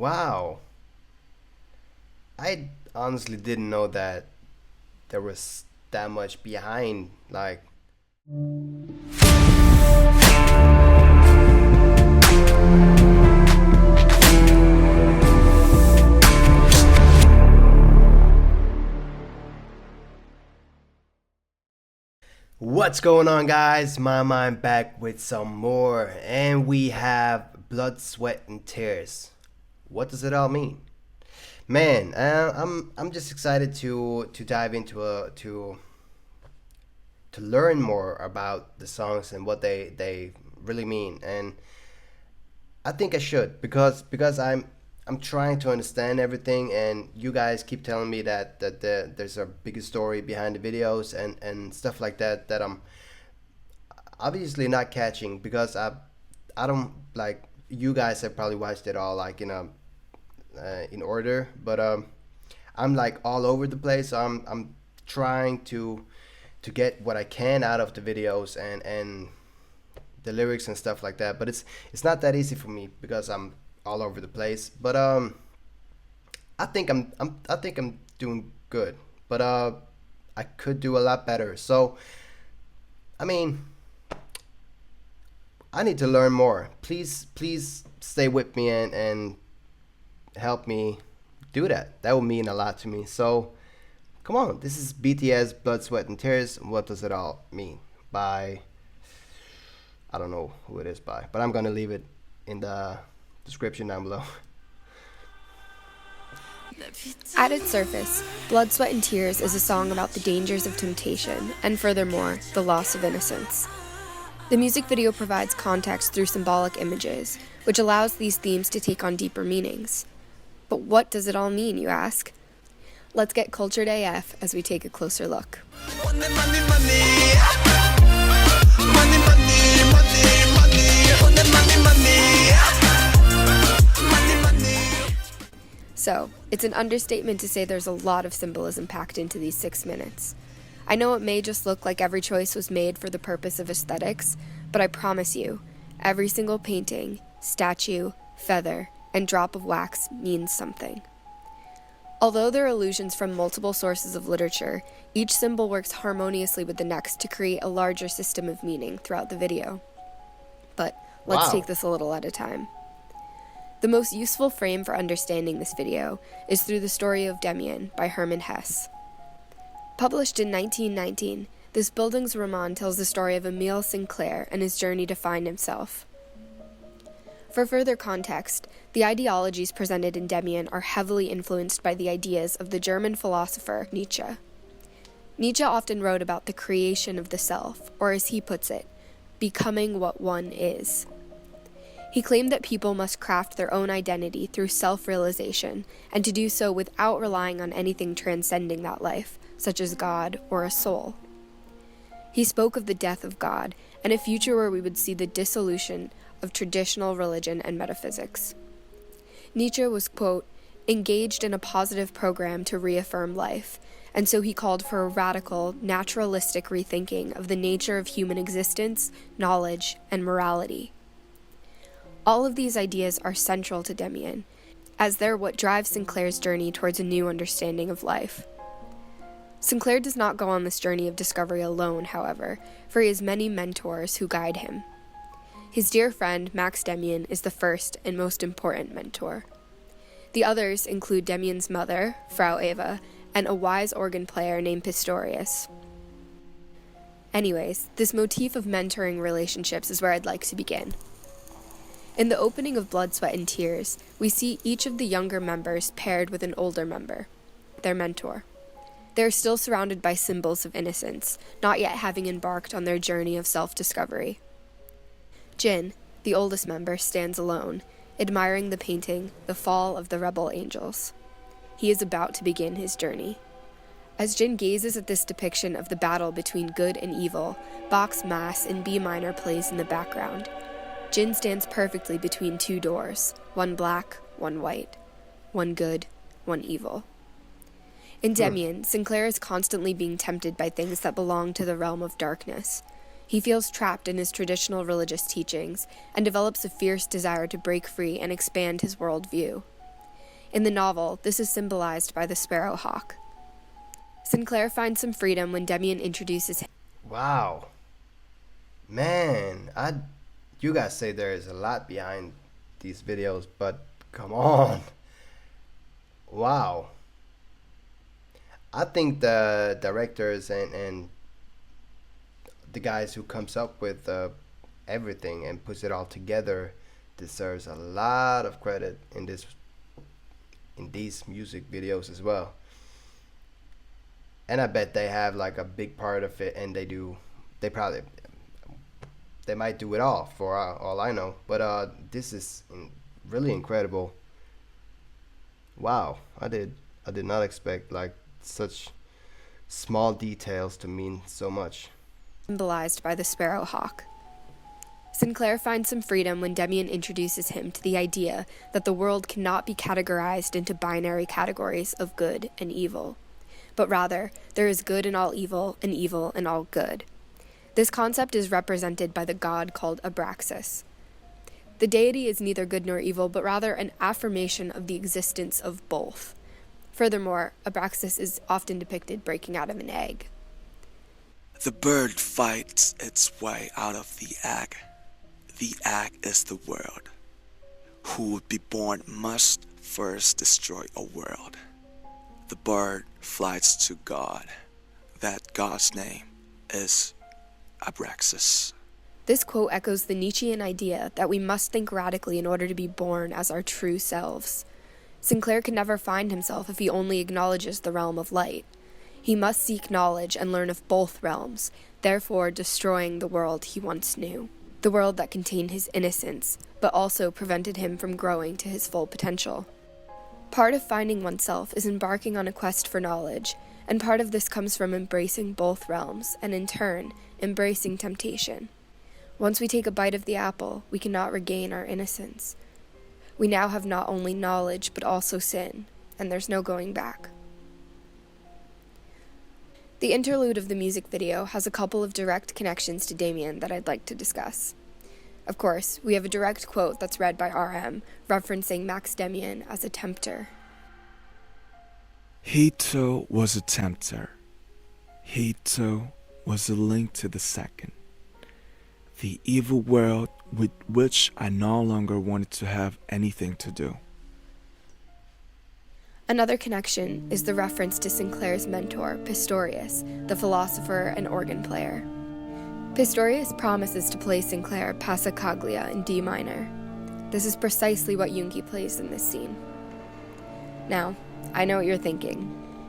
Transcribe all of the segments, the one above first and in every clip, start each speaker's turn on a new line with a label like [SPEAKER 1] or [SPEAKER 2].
[SPEAKER 1] Wow. I honestly didn't know that there was that much behind. Like, what's going on, guys? I'm back with some more, and we have blood, sweat, and tears. What does it all mean? Man, I'm just excited to dive into to learn more about the songs and what they really mean. And I think I should because I'm trying to understand everything, and you guys keep telling me that there's a bigger story behind the videos and stuff like that that I'm obviously not catching because I don't like you guys have probably watched it all like in order, but I'm like all over the place. So I'm trying to get what I can out of the videos and the lyrics and stuff like that. But it's not that easy for me because I'm all over the place. But I think I'm doing good. But I could do a lot better. So I mean, I need to learn more. Please stay with me and help me do that. That would mean a lot to me. So come on, this is BTS Blood, Sweat, and Tears. What does it all mean? By, I don't know who it is by, but I'm gonna leave it in the description down below.
[SPEAKER 2] At its surface, Blood, Sweat, and Tears is a song about the dangers of temptation and, furthermore, the loss of innocence. The music video provides context through symbolic images, which allows these themes to take on deeper meanings. But what does it all mean, you ask? Let's get cultured AF as we take a closer look.
[SPEAKER 3] Money, money, money. Money, money, money, money. Money, money, money. Money, money.
[SPEAKER 2] So, it's an understatement to say there's a lot of symbolism packed into these 6 minutes. I know it may just look like every choice was made for the purpose of aesthetics, but I promise you, every single painting, statue, feather, and drop of wax means something. Although there are allusions from multiple sources of literature, each symbol works harmoniously with the next to create a larger system of meaning throughout the video. But let's take this a little at a time. The most useful frame for understanding this video is through the story of Demian by Hermann Hesse. Published in 1919, this Bildungsroman tells the story of Emile Sinclair and his journey to find himself. For further context, the ideologies presented in Demian are heavily influenced by the ideas of the German philosopher Nietzsche. Nietzsche often wrote about the creation of the self, or as he puts it, becoming what one is. He claimed that people must craft their own identity through self-realization, and to do so without relying on anything transcending that life, such as God or a soul. He spoke of the death of God, and a future where we would see the dissolution of traditional religion and metaphysics. Nietzsche was, quote, engaged in a positive program to reaffirm life, and so he called for a radical, naturalistic rethinking of the nature of human existence, knowledge, and morality. All of these ideas are central to Demian, as they're what drives Sinclair's journey towards a new understanding of life. Sinclair does not go on this journey of discovery alone, however, for he has many mentors who guide him. His dear friend, Max Demian, is the first and most important mentor. The others include Demian's mother, Frau Eva, and a wise organ player named Pistorius. Anyways, this motif of mentoring relationships is where I'd like to begin. In the opening of Blood, Sweat, and Tears, we see each of the younger members paired with an older member, their mentor. They are still surrounded by symbols of innocence, not yet having embarked on their journey of self-discovery. Jin, the oldest member, stands alone, admiring the painting, The Fall of the Rebel Angels. He is about to begin his journey. As Jin gazes at this depiction of the battle between good and evil, Bach's Mass in B minor plays in the background. Jin stands perfectly between two doors, one black, one white, one good, one evil. In Demian, Sinclair is constantly being tempted by things that belong to the realm of darkness. He feels trapped in his traditional religious teachings and develops a fierce desire to break free and expand his worldview. In the novel, this is symbolized by the sparrow hawk. Sinclair finds some freedom when Demian introduces him.
[SPEAKER 1] Wow. Man, you guys say there is a lot behind these videos, but come on. Wow. I think the directors and the guys who comes up with everything and puts it all together deserves a lot of credit in these music videos as well. And I bet they have like a big part of it, and they might do it all for all I know. But this is really incredible. Wow, I did not expect like such small details to mean so much.
[SPEAKER 2] Symbolized by the sparrow hawk. Sinclair finds some freedom when Demian introduces him to the idea that the world cannot be categorized into binary categories of good and evil, but rather there is good in all evil and evil in all good. This concept is represented by the god called Abraxas. The deity is neither good nor evil, but rather an affirmation of the existence of both. Furthermore, Abraxas is often depicted breaking out of an egg.
[SPEAKER 4] The bird fights its way out of the egg. The egg is the world. Who would be born must first destroy a world. The bird flies to God. That God's name is Abraxas.
[SPEAKER 2] This quote echoes the Nietzschean idea that we must think radically in order to be born as our true selves. Sinclair can never find himself if he only acknowledges the realm of light. He must seek knowledge and learn of both realms, therefore destroying the world he once knew. The world that contained his innocence, but also prevented him from growing to his full potential. Part of finding oneself is embarking on a quest for knowledge, and part of this comes from embracing both realms, and in turn, embracing temptation. Once we take a bite of the apple, we cannot regain our innocence. We now have not only knowledge, but also sin, and there's no going back. The interlude of the music video has a couple of direct connections to Demian that I'd like to discuss. Of course, we have a direct quote that's read by RM, referencing Max Demian as a tempter.
[SPEAKER 4] He too was a tempter. He too was a link to the second. The evil world with which I no longer wanted to have anything to do.
[SPEAKER 2] Another connection is the reference to Sinclair's mentor, Pistorius, the philosopher and organ player. Pistorius promises to play Sinclair Passacaglia in D minor. This is precisely what Jungi plays in this scene. Now, I know what you're thinking.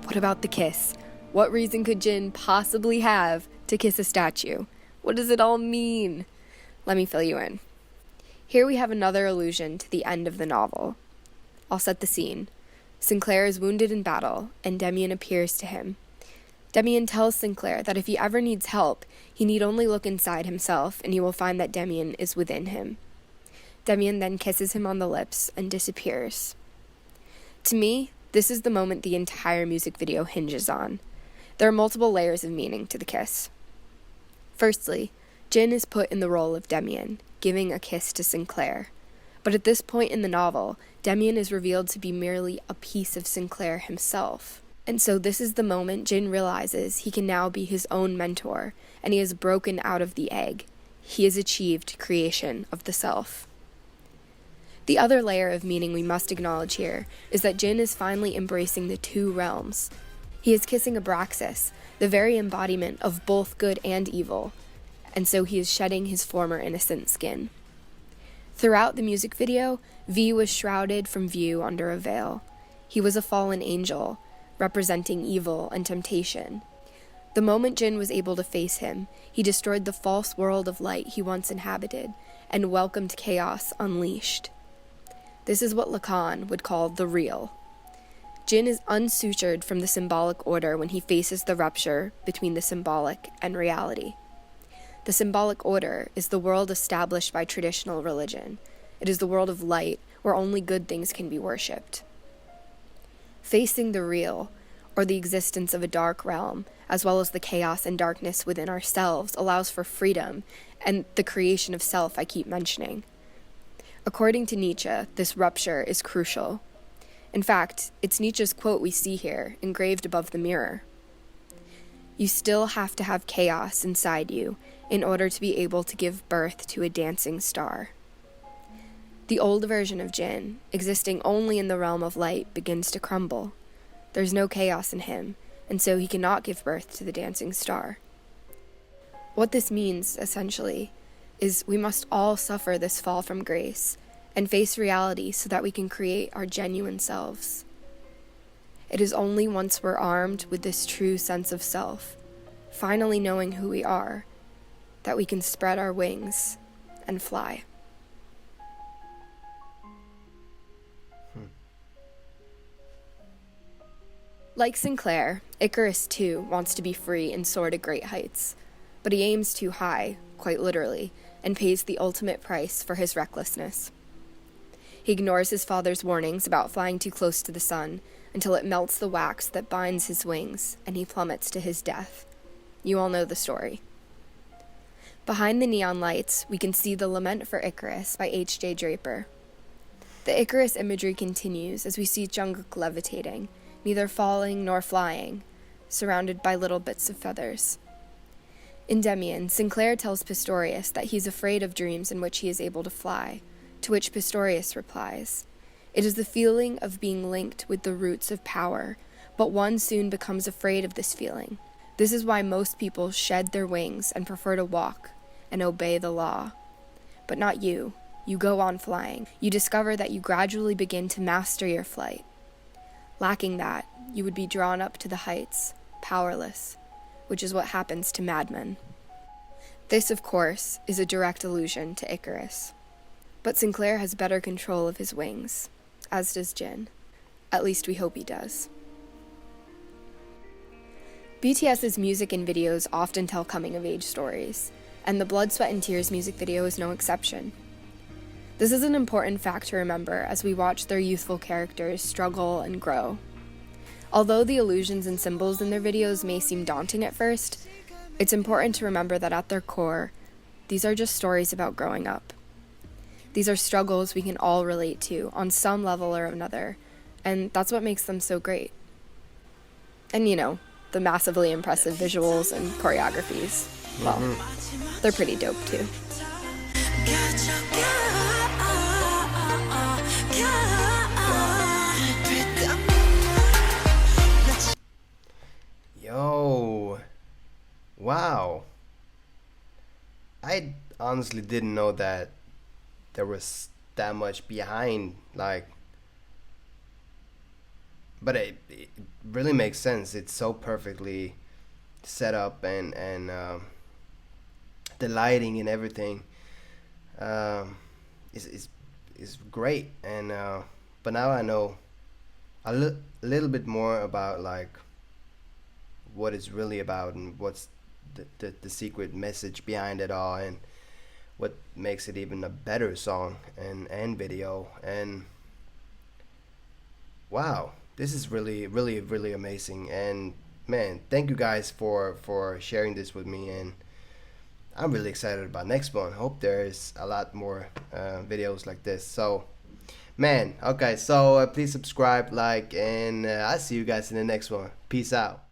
[SPEAKER 2] What about the kiss? What reason could Jin possibly have to kiss a statue? What does it all mean? Let me fill you in. Here we have another allusion to the end of the novel. I'll set the scene. Sinclair is wounded in battle, and Demian appears to him. Demian tells Sinclair that if he ever needs help, he need only look inside himself, and he will find that Demian is within him. Demian then kisses him on the lips and disappears. To me, this is the moment the entire music video hinges on. There are multiple layers of meaning to the kiss. Firstly, Jin is put in the role of Demian, giving a kiss to Sinclair. But at this point in the novel, Demian is revealed to be merely a piece of Sinclair himself. And so this is the moment Jin realizes he can now be his own mentor, and he has broken out of the egg. He has achieved creation of the self. The other layer of meaning we must acknowledge here is that Jin is finally embracing the two realms. He is kissing Abraxas, the very embodiment of both good and evil, and so he is shedding his former innocent skin. Throughout the music video, V was shrouded from view under a veil. He was a fallen angel, representing evil and temptation. The moment Jin was able to face him, he destroyed the false world of light he once inhabited, and welcomed chaos unleashed. This is what Lacan would call the real. Jin is unsutured from the symbolic order when he faces the rupture between the symbolic and reality. The symbolic order is the world established by traditional religion. It is the world of light where only good things can be worshipped. Facing the real, or the existence of a dark realm, as well as the chaos and darkness within ourselves, allows for freedom and the creation of self I keep mentioning. According to Nietzsche, this rupture is crucial. In fact, it's Nietzsche's quote we see here, engraved above the mirror. You still have to have chaos inside you in order to be able to give birth to a dancing star. The old version of Jin, existing only in the realm of light, begins to crumble. There's no chaos in him, and so he cannot give birth to the dancing star. What this means, essentially, is we must all suffer this fall from grace and face reality so that we can create our genuine selves. It is only once we're armed with this true sense of self, finally knowing who we are, that we can spread our wings and fly. Like Sinclair, Icarus too wants to be free and soar to great heights, but he aims too high, quite literally, and pays the ultimate price for his recklessness. He ignores his father's warnings about flying too close to the sun until it melts the wax that binds his wings and he plummets to his death. You all know the story. Behind the neon lights, we can see The Lament for Icarus by H.J. Draper. The Icarus imagery continues as we see Jungkook levitating, neither falling nor flying, surrounded by little bits of feathers. In Demian, Sinclair tells Pistorius that he's afraid of dreams in which he is able to fly, to which Pistorius replies, "It is the feeling of being linked with the roots of power, but one soon becomes afraid of this feeling. This is why most people shed their wings and prefer to walk and obey the law. But not you. You go on flying. You discover that you gradually begin to master your flight. Lacking that, you would be drawn up to the heights, powerless, which is what happens to madmen." This, of course, is a direct allusion to Icarus. But Sinclair has better control of his wings, as does Jin. At least we hope he does. BTS's music and videos often tell coming-of-age stories, and the Blood, Sweat, and Tears music video is no exception. This is an important fact to remember as we watch their youthful characters struggle and grow. Although the allusions and symbols in their videos may seem daunting at first, it's important to remember that at their core, these are just stories about growing up. These are struggles we can all relate to on some level or another, and that's what makes them so great. And the massively impressive visuals and choreographies, well, they're pretty dope too.
[SPEAKER 1] Yo, wow. I honestly didn't know that there was that much behind, but it really makes sense. It's so perfectly set up, and the lighting and everything is great. And but now I know a little bit more about what it's really about and what's the secret message behind it all, and what makes it even a better song and video. And wow, this is really amazing. And man, thank you guys for sharing this with me, and I'm really excited about next one. Hope there's a lot more videos like this. So man, okay, so please subscribe, like, and I'll see you guys in the next one. Peace out.